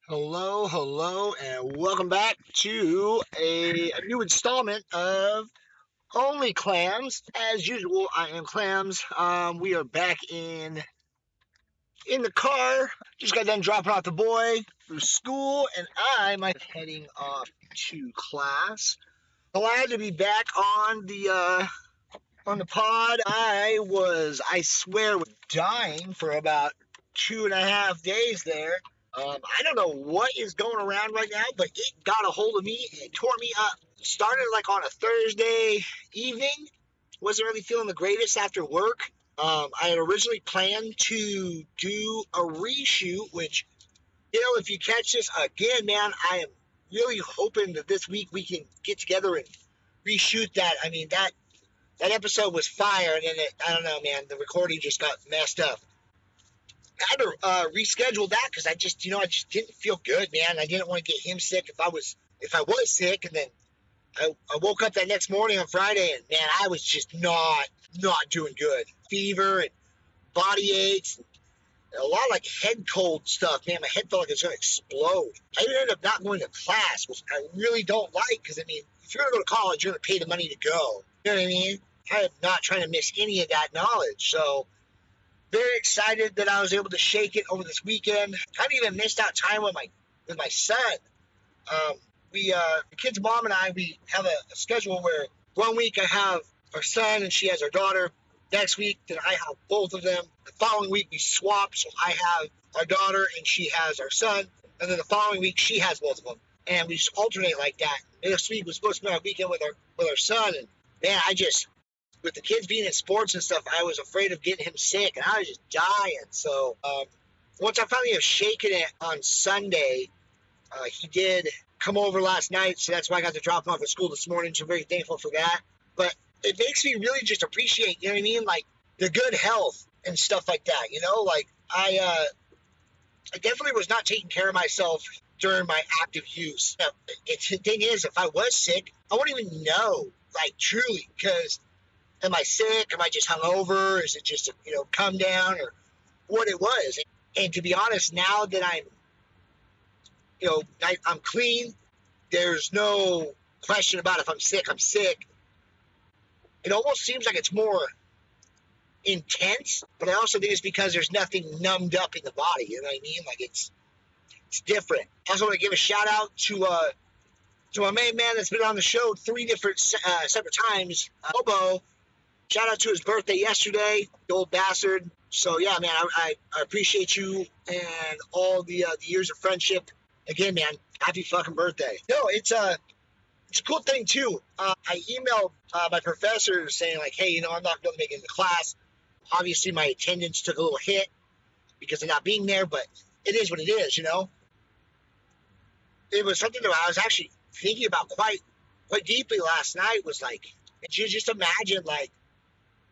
Hello, and welcome back to a new installment of Only Clams. As usual, I am Clams. We are back in the car. Just got done dropping off the boy through school, and I might be heading off to class. Glad to be back on the pod. I swear, was dying for about 2.5 days there. I don't know what is going around right now, but it got a hold of me and tore me up. Started like on a Thursday evening. Wasn't really feeling the greatest after work. I had originally planned to do a reshoot, which, if you catch this again, man, I am really hoping that this week we can get together and reshoot that. I mean, that episode was fire, and then I don't know, man, the recording just got messed up. I had to reschedule that because I just didn't feel good, man. I didn't want to get him sick if I was sick, and then I woke up that next morning on Friday, and man, I was just not doing good. Fever and body aches, and a lot of like head cold stuff. Man, my head felt like it's gonna explode. I even ended up not going to class, which I really don't like because I mean, if you're gonna go to college, you're gonna pay the money to go. You know what I mean? I am not trying to miss any of that knowledge, so. Very excited that I was able to shake it over this weekend. Kind of even missed out time with my son. The kid's mom and I, we have a schedule where 1 week I have our son and she has our daughter. Next week, then I have both of them. The following week we swap, so I have our daughter and she has our son. And then the following week she has both of them, and we just alternate like that. And this week was supposed to be our weekend with our son, and man, with the kids being in sports and stuff, I was afraid of getting him sick, and I was just dying. So once I finally have shaken it on Sunday, he did come over last night, so that's why I got to drop him off at school this morning, so I'm very thankful for that. But it makes me really just appreciate, you know what I mean, like the good health and stuff like that, like I definitely was not taking care of myself during my active use. The thing is, if I was sick, I wouldn't even know, like truly, because am I sick? Am I just hungover? Is it just come down or what it was? And to be honest, now that I'm clean, there's no question about if I'm sick. I'm sick. It almost seems like it's more intense, but I also think it's because there's nothing numbed up in the body. You know what I mean? Like it's different. I also want to give a shout out to my main man that's been on the show 3 different separate times, Bobo. Shout out to his birthday yesterday, the old bastard. So yeah, man, I appreciate you and all the years of friendship. Again, man, happy fucking birthday. No, it's a cool thing too. I emailed my professor saying like, hey, I'm not going to make it into class. Obviously, my attendance took a little hit because of not being there, but it is what it is, It was something that I was actually thinking about quite deeply last night. Was like, just imagine like,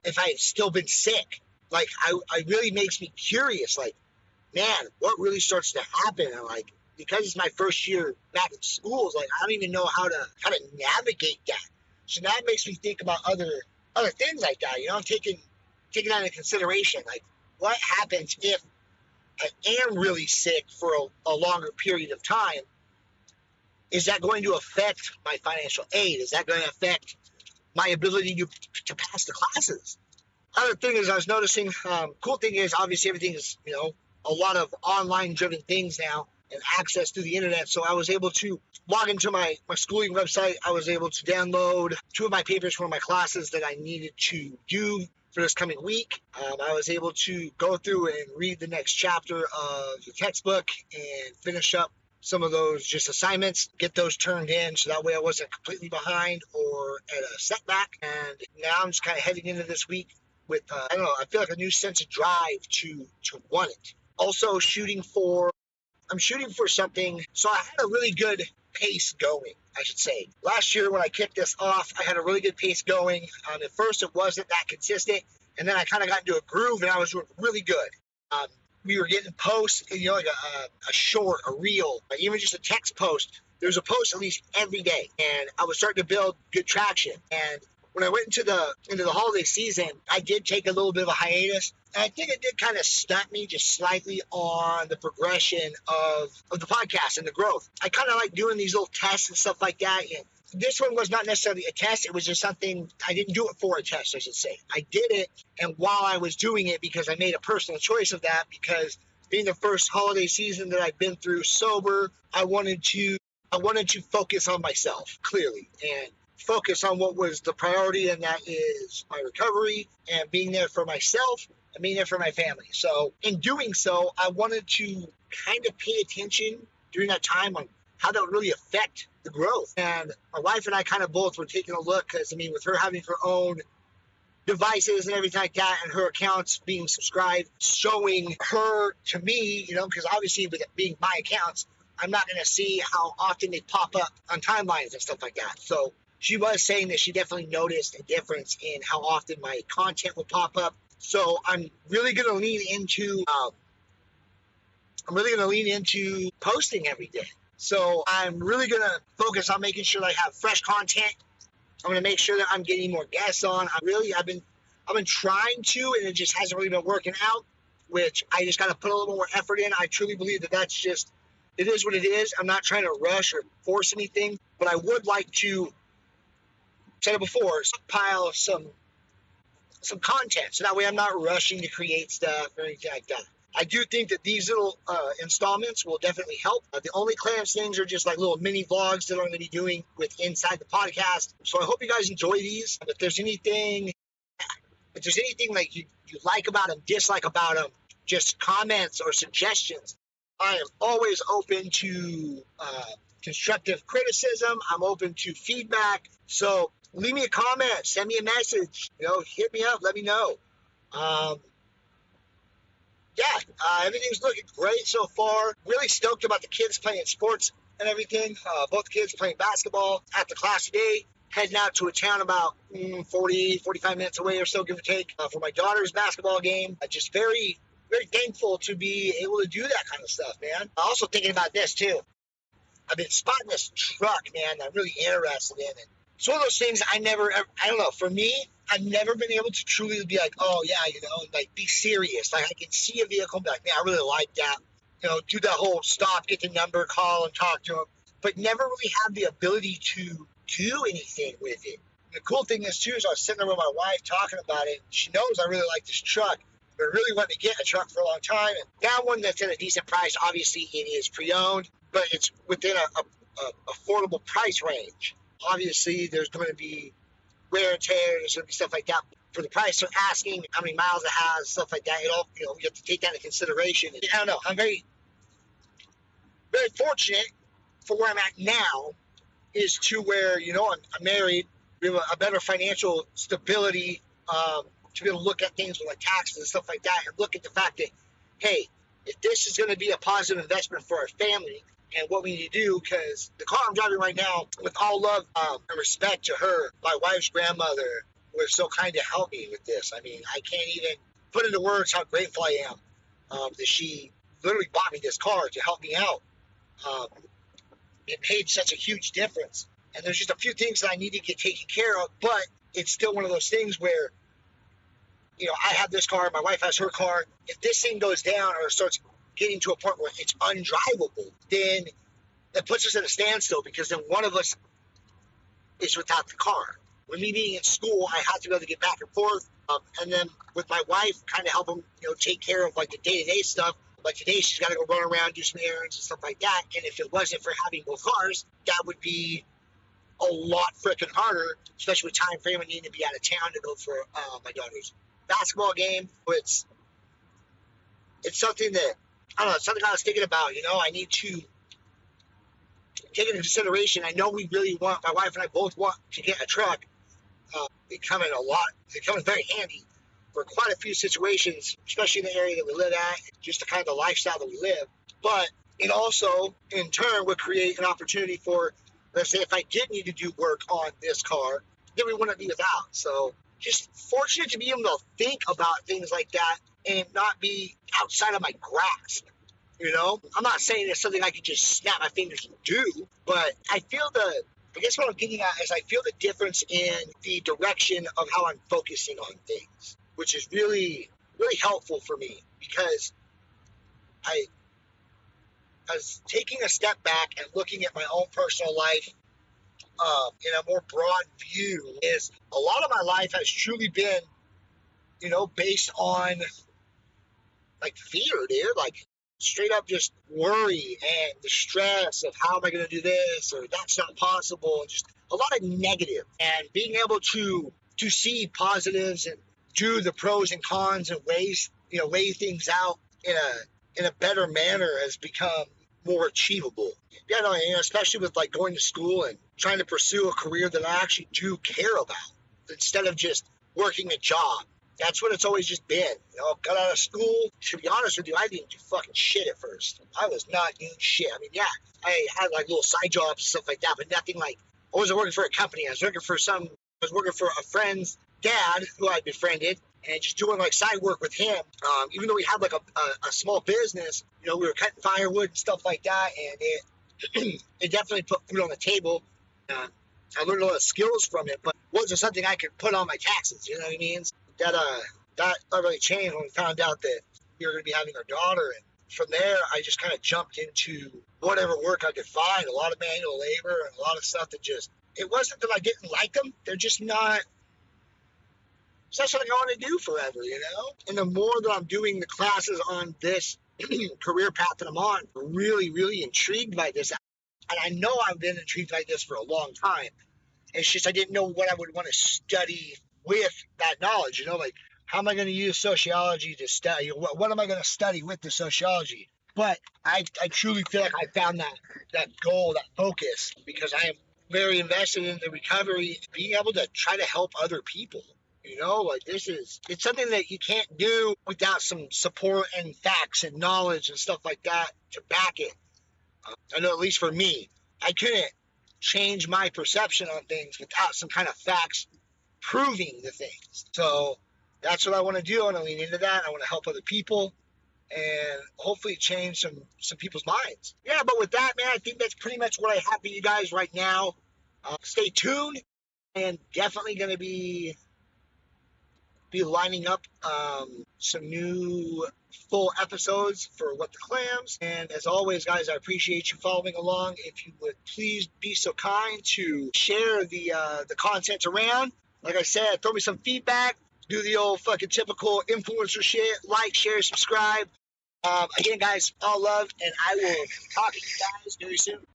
if I had still been sick, like I really makes me curious, like, man, what really starts to happen? And like, because it's my first year back in schools, like I don't even know how to navigate that. So now it makes me think about other things like that. I'm taking that into consideration. Like, what happens if I am really sick for a longer period of time? Is that going to affect my financial aid? Is that going to affect my ability to pass the classes? Other thing is I was noticing, cool thing is obviously everything is, a lot of online driven things now and access through the internet. So I was able to log into my schooling website. I was able to download 2 of my papers for my classes that I needed to do for this coming week. I was able to go through and read the next chapter of the textbook and finish up some of those just assignments, get those turned in so that way I wasn't completely behind or at a setback. And now I'm just kind of heading into this week with, I don't know, I feel like a new sense of drive to want it. Also I'm shooting for something, so I had a really good pace going, I should say. Last year when I kicked this off, I had a really good pace going. At first it wasn't that consistent, and then I kind of got into a groove and I was doing really good. We were getting posts, like a short, a reel, even just a text post. There's a post at least every day, and I was starting to build good traction. And when I went into the holiday season, I did take a little bit of a hiatus. And I think it did kind of stunt me just slightly on the progression of the podcast and the growth. I kind of like doing these little tests and stuff like that. And this one was not necessarily a test. It was just something, I didn't do it for a test, I should say. I did it, and while I was doing it, because I made a personal choice of that, because being the first holiday season that I've been through sober, I wanted to focus on myself, clearly, and focus on what was the priority, and that is my recovery and being there for myself and being there for my family. So in doing so, I wanted to kind of pay attention during that time on how that would really affect the growth. And my wife and I kind of both were taking a look, because, I mean, with her having her own devices and everything like that, and her accounts being subscribed, showing her to me, because obviously with it being my accounts, I'm not going to see how often they pop up on timelines and stuff like that. So she was saying that she definitely noticed a difference in how often my content would pop up. So I'm really going to lean into posting every day. So I'm really going to focus on making sure that I have fresh content. I'm going to make sure that I'm getting more guests on. I've been trying to, and it just hasn't really been working out, which I just got to put a little more effort in. I truly believe that that's just, it is what it is. I'm not trying to rush or force anything, but I would like to, said it before, stockpile some content, so that way I'm not rushing to create stuff or anything like that. I do think that these little installments will definitely help. The only CLAMS things are just like little mini vlogs that I'm going to be doing with inside the podcast. So I hope you guys enjoy these. If there's anything like you like about them, dislike about them, just comments or suggestions, I am always open to constructive criticism. I'm open to feedback. So leave me a comment, send me a message, hit me up, let me know. Everything's looking great so far. Really stoked about the kids playing sports and everything. Both kids playing basketball at the class today. Heading out to a town about 45 minutes away or so, give or take, for my daughter's basketball game. Just very, very thankful to be able to do that kind of stuff, man. Also thinking about this, too. I've been spotting this truck, man, that I'm really interested in. And it's one of those things I don't know, for me, I've never been able to truly be like, oh, yeah, like be serious. Like I can see a vehicle and be like, man, I really like that. Do that whole stop, get the number, call and talk to them. But never really have the ability to do anything with it. And the cool thing is, too, is I was sitting there with my wife talking about it. She knows I really like this truck. But I really wanted to get a truck for a long time. And that one that's at a decent price, obviously it is pre-owned, but it's within a affordable price range. Obviously, there's going to be wear and tear, there's going to be stuff like that. For the price they're asking, how many miles it has, stuff like that, you have to take that into consideration. I don't know. I'm very, very fortunate for where I'm at now, is to where, I'm married. We have a better financial stability, to be able to look at things with like taxes and stuff like that, and look at the fact that, hey, if this is going to be a positive investment for our family, and what we need to do, because the car I'm driving right now, with all love and respect to her, my wife's grandmother was so kind to help me with this. I mean, I can't even put into words how grateful I am that she literally bought me this car to help me out. It made such a huge difference. And there's just a few things that I need to get taken care of, but it's still one of those things where, I have this car, my wife has her car. If this thing goes down or starts getting to a point where it's undrivable, then it puts us at a standstill, because then one of us is without the car. With me being in school, I have to be able to get back and forth. And then with my wife, kind of help them, take care of like the day-to-day stuff. Like today, she's got to go run around, do some errands and stuff like that. And if it wasn't for having both cars, that would be a lot freaking harder, especially with time frame and needing to be out of town to go for my daughter's basketball game. It's something that, I don't know, it's something I was thinking about. I need to take into consideration. I know we really want, my wife and I both want to get a truck. Becoming very handy for quite a few situations, especially in the area that we live at, just the kind of lifestyle that we live. But it also, in turn, would create an opportunity for, let's say, if I did need to do work on this car, then we wouldn't be without. So just fortunate to be able to think about things like that and not be outside of my grasp. I'm not saying it's something I could just snap my fingers and do, but I feel the I guess what I'm getting at is I feel the difference in the direction of how I'm focusing on things, which is really, really helpful for me because I, I was taking a step back and looking at my own personal life in a more broad view. Is a lot of my life has truly been, based on like fear, dude, like straight up just worry and the stress of how am I going to do this or that's not possible, and just a lot of negative. And being able to see positives and do the pros and cons and weigh things out in a better manner has become more achievable. Yeah, no, especially with like going to school and trying to pursue a career that I actually do care about instead of just working a job. That's what it's always just been. Got out of school. To be honest with you, I didn't do fucking shit at first. I was not doing shit. I mean, yeah, I had like little side jobs and stuff like that, but nothing like I wasn't working for a company. I was working for a friend's dad who I befriended and just doing like side work with him. Even though we had like a small business, we were cutting firewood and stuff like that, and it definitely put food on the table. I learned a lot of skills from it, but it wasn't something I could put on my taxes. You know what I mean? That really changed when we found out that we were going to be having our daughter, and from there I just kind of jumped into whatever work I could find. A lot of manual labor and a lot of stuff that just, it wasn't that I didn't like them. They're just not. It's not something I want to do forever, And the more that I'm doing the classes on this career path that I'm on, I'm really, really intrigued by this. And I know I've been intrigued by this for a long time. It's just I didn't know what I would want to study with that knowledge, like how am I going to use sociology to study? What am I going to study with the sociology? But I truly feel like I found that goal, that focus, because I am very invested in the recovery, being able to try to help other people. Like it's something that you can't do without some support and facts and knowledge and stuff like that to back it. I know at least for me, I couldn't change my perception on things without some kind of facts proving the things. So that's what I want to do. I want to lean into that. I want to help other people and hopefully change some people's minds. Yeah, but with that, man, I think that's pretty much what I have for you guys right now. Stay tuned, and definitely going to be lining up some new full episodes for What the Clams. And as always, guys, I appreciate you following along. If you would please be so kind to share the content around. Like I said, throw me some feedback. Do the old fucking typical influencer shit. Like, share, subscribe. Again, guys, all love, and I will talk to you guys very soon.